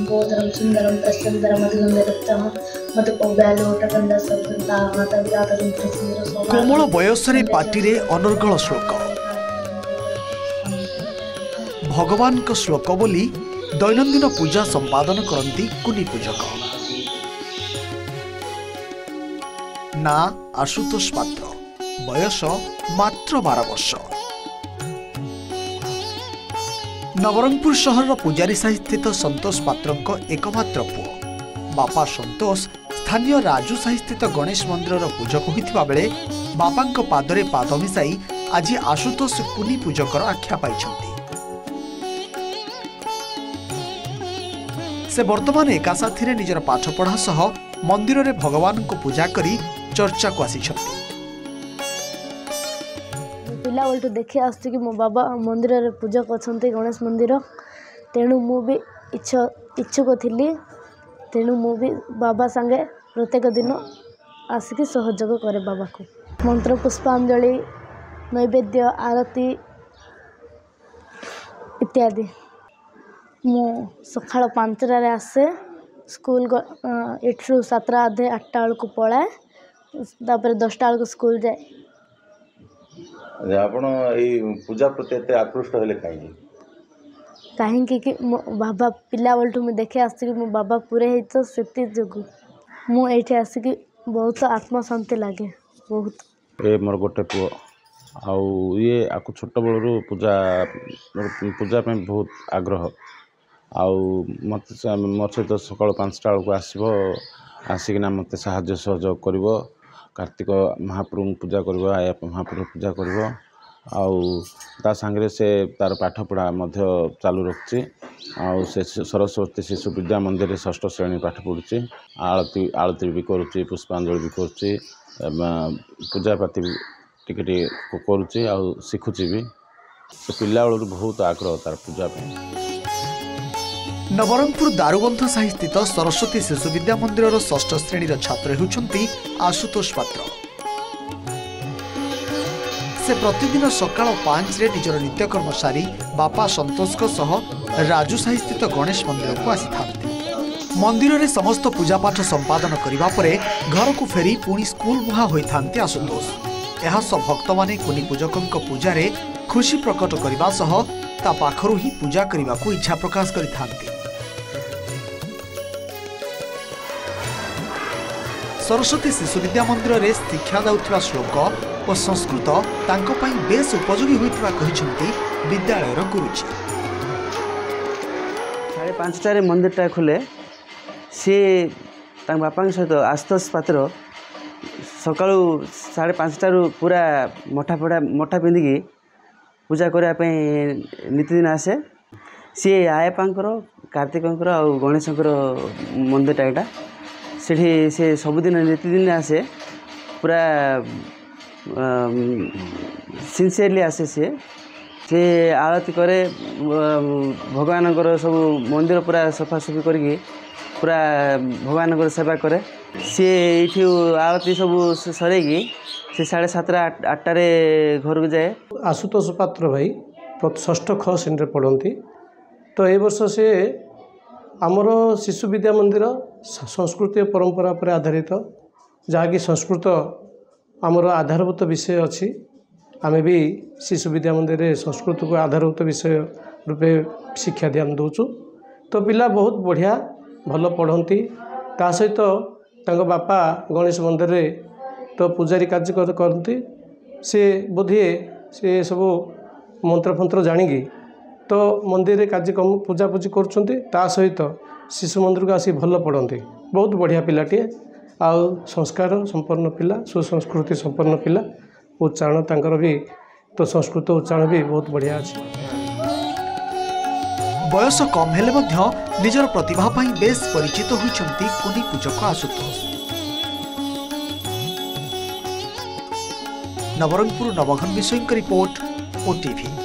लंबोदरं सुन्दरं प्रस्यन्दरमधिगन्धरक्तः कोमल बयसरे पाटिरे अनर्गल श्लोक भगवान को श्लोक बोली दैनंदिन पूजा संपादन करती कुनी पूजक ना आशुतोष पात्र बयस मात्र 12 वर्ष नवरंगपुर शहर पुजारी साही स्थित संतोष पात्र एकमात्र पुओ बापा संतोष स्थानीय राजू साही स्थित गणेश मंदिर पूजक होता बेले बापा पादरे पाद मिसाई आज आशुतोष कुनी पूजकर आख्या पाई से वर्तमान एका साथी निजर पाठपढ़ा सह मंदिर रे भगवान को पूजा करी चर्चा को आसी पिला बेलू देखी आसुँ कि मो बाबा मंदिर रे पूजक अच्छा गणेश मंदिर तेणु मु भी इच्छुक थी तेणु मु भी बाबा संगे प्रत्येक दिन आसिक सहयोग करे बाबा को मंत्र पुष्पांजलि नैवेद्य आरती इत्यादि मु सकाळ 5टारे आसे स्कूल एठू 7 आधे 8टा बेल को पलाए तापर 10टा बेल को स्कूल जाए आपण एई पूजा प्रति एते आकृष्ट होले कहीं कि बाबा पिला बेलू मुझे देखे आसी मो बाबा पूरे तो से मुझे आसिक बहुत आत्मशांति लगे बहुत ए मोर गोटे पुओ आउ ये आपको छोट बेलू पूजा पूजा पे बहुत आग्रह आउ मत मोर सहित सकाल 5टा बेलू आसब आसिकना मत साहाय्य सहयोग कर कार्तिक महाप्रभु पूजा कर आया महाप्रभु पूजा कर आउ ता सांगरे से तार पाठपढ़ा मध्य चालू रखुची आउ से सरस्वती शिशु विद्या मंदिर रे 6ठ श्रेणी पाठ पढ़ुची आरती भी करुची पुष्पांजलि भी करुची पूजा पाती भी टिके करुची आउ शिखुची भी से पिला बेलू बहुत आग्रह तार पूजा पे नवरंगपुर दारुबंध साही स्थित सरस्वती शिशु विद्या मंदिर 6ठ श्रेणी छात्र होउछंती आशुतोष पात्र से प्रतिदिन सकाळ 5 रे निजर नित्यकर्म सारी बापा संतोष को सह राजू साही स्थित गणेश मंदिर को आसी थांती मंदिर रे समस्त पूजापाठ संपादन करिबा परे घर को फेरी पुणी स्कूल मुहा होई थांती आशुतोष एहा सब भक्त माने कुनी पूजकंक पूजा रे खुशी प्रकट करिबा सह ता पाखरु ही पूजा करिबा को इच्छा प्रकाश करि थांती सरस्वती शिशु विद्या मंदिर रे शिक्षा दाउथिबा श्लोक और संस्कृत तांको पई बेस उपयोगी होइतिबा कहिसंती विद्यालयर गुरुजी 5:30 मंदिरटा खोले सी तांग बापा सहित आशुतोष पात्र सकाळू 5:30 पूरा मठा पिंधिकी पूजा करने नीतिदिन आसे सी आयपांकर कार्तिकर आ गणेशंकर मंदिरटा यहाँ से सबुदिन नीतिदिन आसे पूरा सिंसियरली आसे सी आरती करे भगवान सब मंदिर पूरा सफासफी करके पूरा भगवान सेवा करे सी ये आरती सब सरेगी से 7:30 8टारे घर को जाए। आशुतोष पात्र भाई 6ठ ख श्रेणी पढ़ती तो ये वर्ष से आमर शिशु विद्या मंदिर संस्कृति और परंपरा पर आधारित जहाँकि संस्कृत आमर आधारभूत विषय अच्छी आमे भी शिशु विद्या मंदिर में संस्कृत को आधारभूत विषय रूपे शिक्षा ध्यान दौचु तो पिला बहुत बढ़िया भल पढ़ती ता सहित तांको बापा गणेश मंदिर रे तो पूजारी कार्य करती से बोधे से सब मंत्र फंत्र जानिकी तो मंदिर रे कार्यक्रम पूजापूजी कर सहित शिशु मंदिर को आसी भल पढ़ती बहुत बढ़िया पिलाटे आउ संस्कार संपन्न पिला सुसंस्कृति संपन्न पिला उच्चारण तांकर भी तो संस्कृत उच्चारण भी बहुत बढ़िया अच्छे बयस कम हेले मध्य निजर प्रतिभा पाई बेस परिचित होइछंती कुनी पूजक आशुतोष नवरंगपुर नवघन विषय रिपोर्ट ओटीवी।